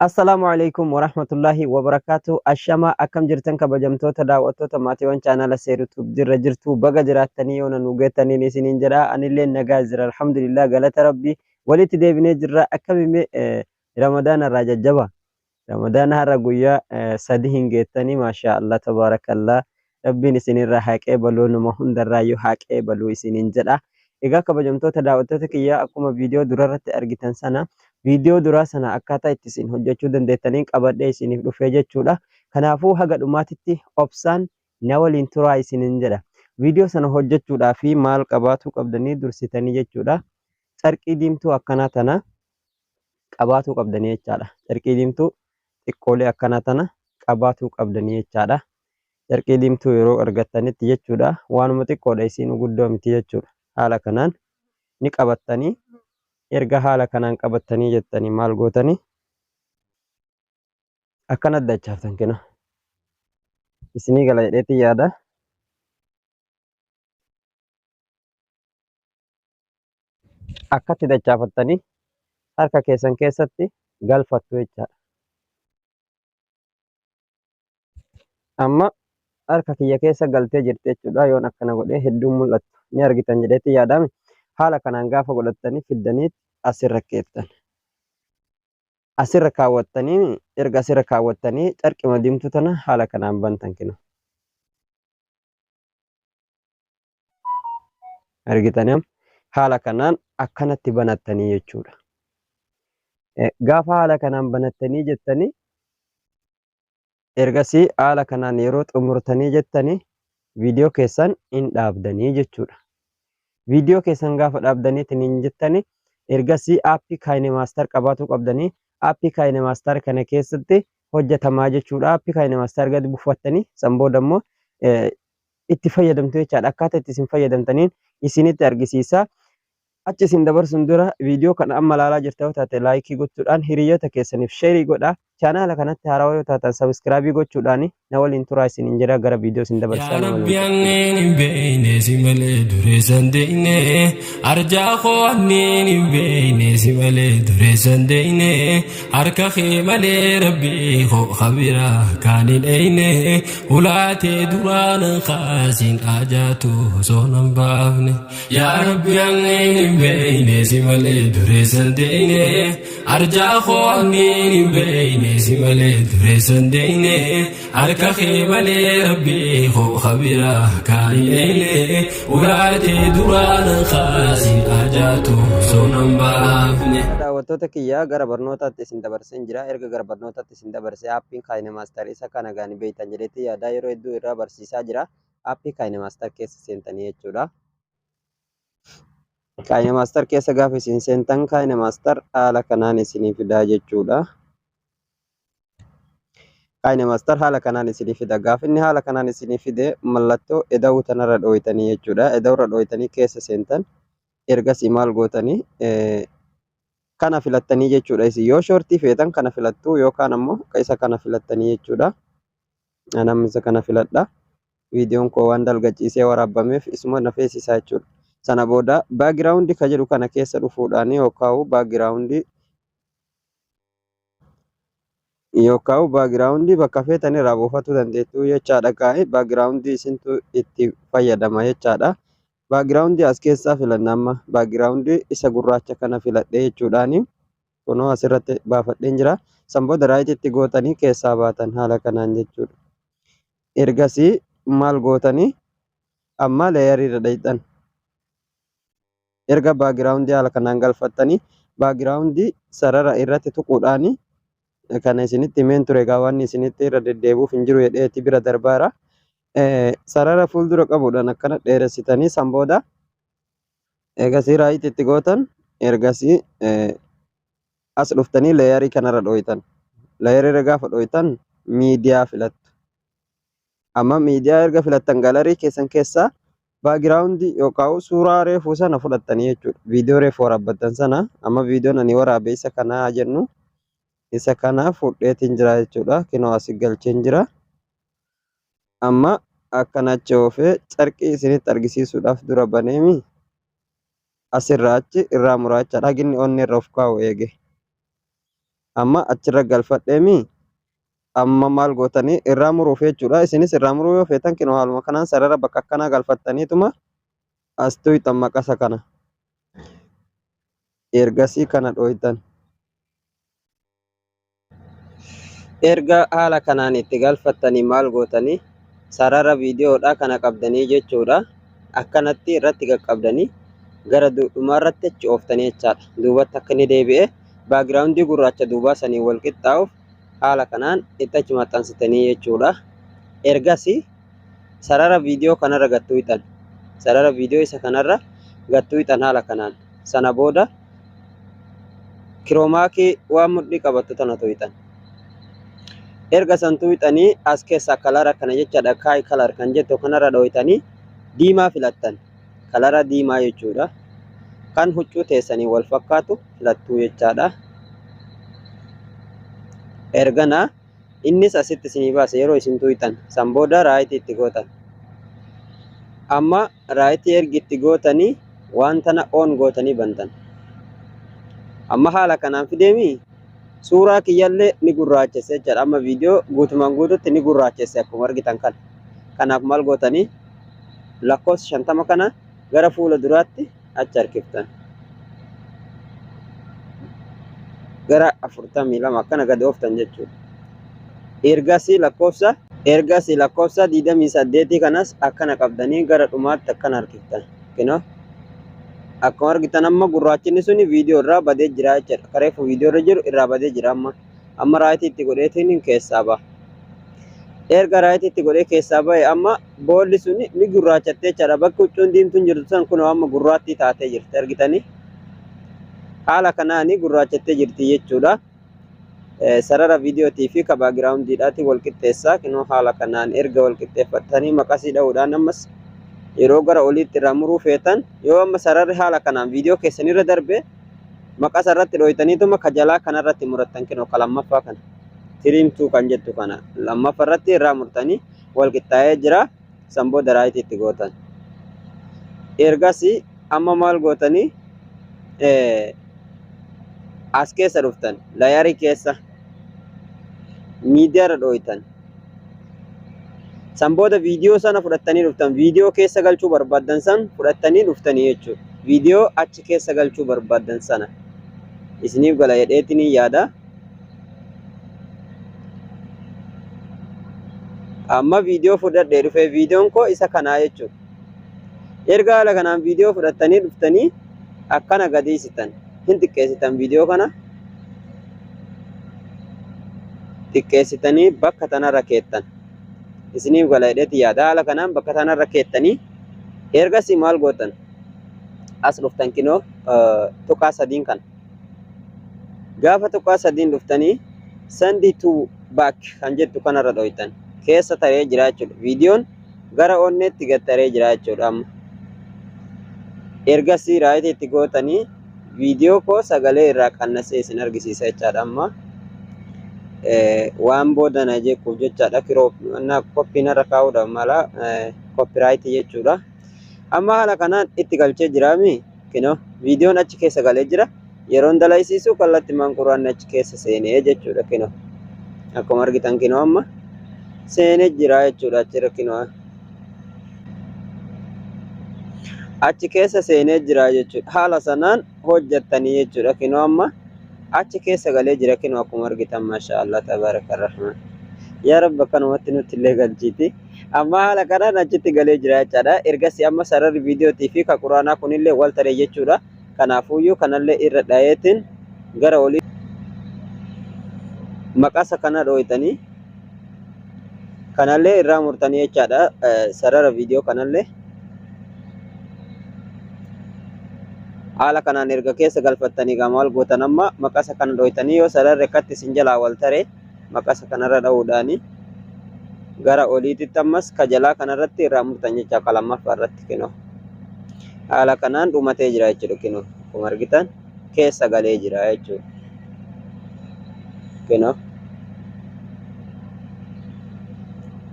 Assalamualaikum warahmatullahi wabarakatuh. Ashama akkam jirtan kabajamtoota daawwattoota maatiiwwan chaanala YouTube dirra jirtu baga jiraattanii yoo nu geettaniin isiniin jedha. Anillee nagaa jira alhamdulillah galata rabbi walitti deebinee jirra. Akkamimme Ramadana irraa jajjaba. Ramadana har'a guyyaa sadii hin geettanii maasha Allah tabaarakallah. Rabbiin isinirraa haqee baluu nama hundarraa yoo haqee baluu isiniin jedha. Egaa kabajamtoota daawwattoota kiyyaa akkuma viidiyoo durarratti argitan sana viidiyoo duraa sana akkaataa itti isin hojjechuu dandeettaniin qabadhee isiniif dhufee jechuudha. Kanaafuu haga dhumaatitti obsaan na waliin turaa isiniin jedha. Viidiyoo sana hojjechuudhaaf maal qabaatu qabdanii dursitanii jechuudha. Carqii diimtuu akkanaa tana qabaatu qabdanii jechaadha. Carqii diimtuu xiqqoolee akkanaa tana qabaatu qabdanii jechaadha. Carqii diimtuu yeroo argattanitti jechuudha waanuma xiqqoodha isin guddoo miti jechuudha. Haala kanaan ni qabattanii erga haala kanaan qabattanii jettanii maal gootanii akkana dachaaftan kina isinii gala jedheetti yaada. Akkatti dachaafattanii harka keessan keessatti galfattu jechaadha. Amma harka kiyya keessa galtee jirti jechuudha. Yoon akkana godhee hedduun mul'attu ni argitan jedheetti yaadame. Haala kanaan gaafa godhattanii fiddanii asirra keettan. Asirra kaawwattanii erga asirra kaawwattanii carqii diimtuu tana haala kanaan bantan kinu. Argitanii haala kanaan akkanatti banattanii jechuudha. Gaafa haala kanaan banattanii jettanii ergasii haala kanaan yeroo xumurtanii jettanii viidiyoo keessan hin dhaabdanii jechuudha. Viidiyoo keessan gaafa dhaabdaniitiin jettanii ergasii aappii KineMaster qabaatu qabdanii aappii KineMaster kana keessatti hojjetamaa jechuudha. Aappii KineMaster gadi buufattanii san booda immoo itti fayyadamtu jechaadha. Akkaataa itti isin fayyadamtaniin isinitti argisiisa. Achi isin dabarsuun dura viidiyoo kana amma ilaalaa jirtan yoo taate laayikii gochuudhaan hiriyoota keessaniif sheerii godhaa. Chaanaala kanatti haarawaa yoo taatan sabiskiraabii gochuudhaan na waliin turaa isiniin jira gara viidiyoo isin dabarsaa nama بيني ملي دريسن ديني أرجع خواني بيني ملي دريسن ديني أركخي ملي ربي خو خبيرة كايني ولاتي دوران خاسين أجاتو سونم بافني daawwattoota kiyyaa gara barnootaatti isin dabarseen jira. Erga gara barnootaatti isin dabarsee aappiin KineMaster isa kana gaanii beektan jedheetti yaadaa yeroo hedduu irraa barsiisaa jira. Aappii KineMaster keessa seentanii jechuudha. KineMaster keessa gaafa isin seentan KineMaster haala kanaan isinii fidaa jechuudha. KineMaster haala kanaan isinii fida. Gaafa inni haala kanaan isinii fide mallattoo eda'uu tanarra dhooytanii jechuudha. Eda'uurra dhooytanii keessa seentan ergasii maal gootanii kana filattanii jechuudha. Isin yoo shoortii feetan kana filattu yookaan ammoo isa kana filattanii jechuudha. Namni isa kana filadha. Viidiyoon koo waan dalgachiisee waraabbameef isuma nafeessisaa jechuudha. Sana booda background ka jedhu kana keessa dhufuudhaan yookaan background bakka feetan irraa buufatuu dandeettu jechaadha. Kaa'e background isintu itti fayyadama jechaadha. Background as keessaa filanna amma background isa gurraacha kana filadhee jechuudhaan kunoo asirratti baafadheen jira. San booda right itti gootanii keessaa baatan haala kanaan jechuudha. Ergasii maal gootanii amma layerii irra dhayxan. Erga background haala kanaan galfattanii background sarara irratti tuquudhaan kana isinitti himeen ture gaawwan isinitti irra deddeebuuf hin jiru jedheetti bira darbaara. Sarara fuuldura qabuudhaan akkana dheeressitanii san booda ergasii right itti gootan ergasii as dhuftanii layerii kanarra dhooytan. Layerii irra gaafa dhooytan miidiyaa filattu. Amma miidiyaa erga filattan galarii keessan keessaa background yookaan suuraa reefuu sana fudhattanii jechuudha. Viidiyoo reefuu waraabbattan sana amma viidiyoon ani waraabe isa kanaa jennu isa kana fudheetiin jira jechuudha. Kinoo asii galcheen jira. Amma akkanacha oofee carqii isinitti argisiisuudhaaf dura baneemi asirraa achi irraa muraacha dhaginni onni irra of kaa'u eege. amma achirra galfadheemi amma maal gootanii irraa muruuf jechuudha. Isinis irraa muruu yoo feetan kinoo haaluma kanaan sarara bakka akkanaa galfattaniituma as tuyxan maqasa kana ergasii kana dhoytan. Erga haala kanaan itti galfattanii maal gootanii sarara viidiyoodhaa kana qabdanii jechuudha. Akkanatti irratti qaqqabdanii gara dhumaarratti achi ooftanii jechaadha. Duubatti akka inni deebi'ee baagiraawundii gurraacha duubaa sanii wal qixxaa'uuf haala kanaan itti achi maxxansitanii jechuudha. Ergasii sarara viidiyoo kanarra gattuuxan. Sarara viidiyoo isa kanarra gattuuxan haala kanaan. Sana booda kiroomaakii waan mudhii qabattu tana tuuxan. Erga san tuuxanii as keessaa kalara kana jechaadha. Kaayi kalar kan jettu kanarra dhoytanii diimaa filattan. Kalara diimaa jechuudha. Kan huccuu teessanii wal fakkaatu filattuu jechaadha. Ergana innis asitti isinii baasa yeroo isin tuuxan. San booda raayitii itti gootan. Amma raayitii ergi itti gootanii waan tana oon gootanii bantan. Amma haala kanaan fideemi suuraa kiyyallee ni gurraachesse jechaadha. Amma viidiyoo guutumaan guututti ni gurraachesse akkuma argitan kana. Kanaaf maal gootanii lakkoofsa 50 kana gara fuula duraatti achi harkiftan. Gara 42 akkana gad ooftan jechuudha. Ergasii lakkoofsa 28 kanas akkana qabdanii gara dhumaatti akkana harkiftan. Kinoo akkuma argitan amma gurraachinni suni viidiyoo irraa badee jira jechuudha. Kareefu viidiyoo irra jiru irraa badee jira amma raayitii itti godheetiin keessaa ba'a. Erga raayitii itti godhee keessaa ba'e amma boolli suni ni gurraachattee jechaadha. Bakki huccuun diimtuun jirtu san kun amma gurraattii taatee jirti argitanii. Haala kanaanii gurraachattee jirti jechuudha. Sarara viidiyootii fi baagiraawundiidhaati wal qixxeessaa. Kinoo haala kanaan erga wal qixxeeffatanii maqasii dha'uudhaan ammas yeroo gara oliitti irraa muruu feetan yoo amma sararri haala kanaan viidiyoo keessanirra darbe maqasa irratti dhoytaniituma kajalaa kanarratti murattan kinoo ka lammaffaa kana tiriimtuu kan jettu kana lammaffaa irratti irraa murtanii wal qixxaa'ee jira. San booda raayitii itti gootan. Ergasii amma maal gootanii as keessa dhuftan layarii keessa miidiyaarra dhoytan. San booda viidiyoo sana fudhattanii dhuftan. Viidiyoo keessa galchuu barbaaddan san fudhattanii dhuftanii jechuudha. Viidiyoo achi keessa galchuu barbaaddan sana isiniif gala jedheetiin yaada. Amma viidiyoo fudhadhee dhufee viidiyoon koo isa kanaa jechuudha. Erga haala kanaan viidiyoo fudhattanii dhuftanii akkana gadiisitan. Hin xiqqeessitan viidiyoo kana. Xiqqeessitanii bakka tanarra keettan. Isiniif gala jedheetiin yaada. Haala kanaan bakka tanarra keettanii ergasii maal gootan as dhuftan kinoo tuqaa sadiin kana. Gaafa tuqaa sadiin dhuftanii sandi tuu baak kan jettu kanarra dhoytan. Keessa taree jira jechuudha. Viidiyoon gara onneetti gad taree jira jechuudha amma. Ergasii raayitii itti gootanii viidiyoo koo sagalee irraa qannasee isin argisiisa jechaadha amma. Waan booda na jechuuf jechaadha. Koppiin irra kaa'uudhaaf mala koppiraayitii jechuudha. Amma haala kanaan itti galchee jiraami. Kinoo viidiyoon achi keessa galee jira. Yeroon dalaysiisu kallattii manquraan achi keessa seenee jechuudha. Kinoo akkuma argitan kinoo amma seenee jira jechuudha. Achirra kinoo achi keessa seenee jira jechuudha. Haala sanaan hojjettanii jechuudha. Kinoo amma achi keessa galee jira kinoo akkuma argitan maashaallah tabaaraka rahmaan. Yaa rabbi akkanumatti nutti illee galchiiti. Amma haala kanaan achitti galee jira jechaadha. Ergasii amma sararri viidiyootii fi ka quraanaa kunillee wal taree jechuudha. Kanaafuyyuu kanallee irra dhayeetiin gara olii maqasa kana dhoytanii kanallee irraa murtanii jechaadha. Sarara viidiyoo kanallee haala kanaan erga keessa galfattanii maal gootan amma maqasa kana dhoytanii yoo sararri akkatti isin jalaa wal taree maqasa kanarra dha'uudhaani gara oliititti ammas kajalaa kanarratti irraa murtan jecha ka lammaffaa irratti kinoo haala kanaan dhumatee jira jechuudha. Kinoo akkuma argitan keessa galee jira jechuudha. Kinoo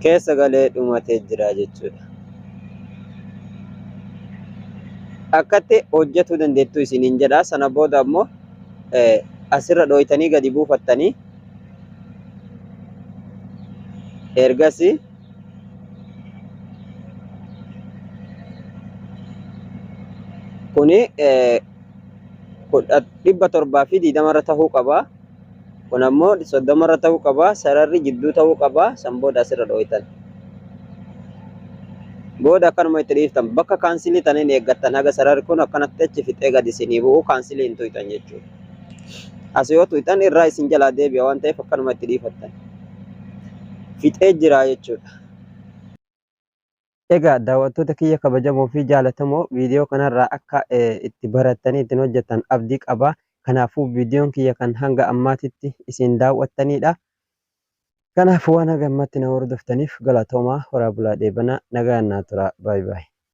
keessa galee dhumatee jira jechuudha. Akkatti hojjetuu dandeettu isiniin jedha. Sana booda ammoo asirra dhoytanii gadi buufattanii ergasi kuni 720 irra tahuu qaba. Kun ammoo 30 irra tahuu qaba. Sararri jidduu tahuu qaba. San booda asirra dhoytan. Booda akkanuma itti dhiiftan. Bakka kaansilii taniin eeggattan haga sararri kun akkanatti achi fixee gadi isinii bu'u kaansilii hin tuytan jechuudha. As yoo tuytan irraa isin jalaa deebi'a waan ta'eef akkanuma itti dhiifattan. Fixee jira jechuudha. Egaa daawwattoota kiyya kabajamoo fi jaalatamoo viidiyoo kanarraa akka itti barattanii ittiin hojjettan abdii qaba. Kanaafuu viidiyoon kiyya kan hanga ammaatitti isin daawwattanidha. Kanaafuu waan hanga ammaatti na hordoftaniif galatoomaa. Horaa bulaa dheebanaa nagaan naa tura. Baay baay.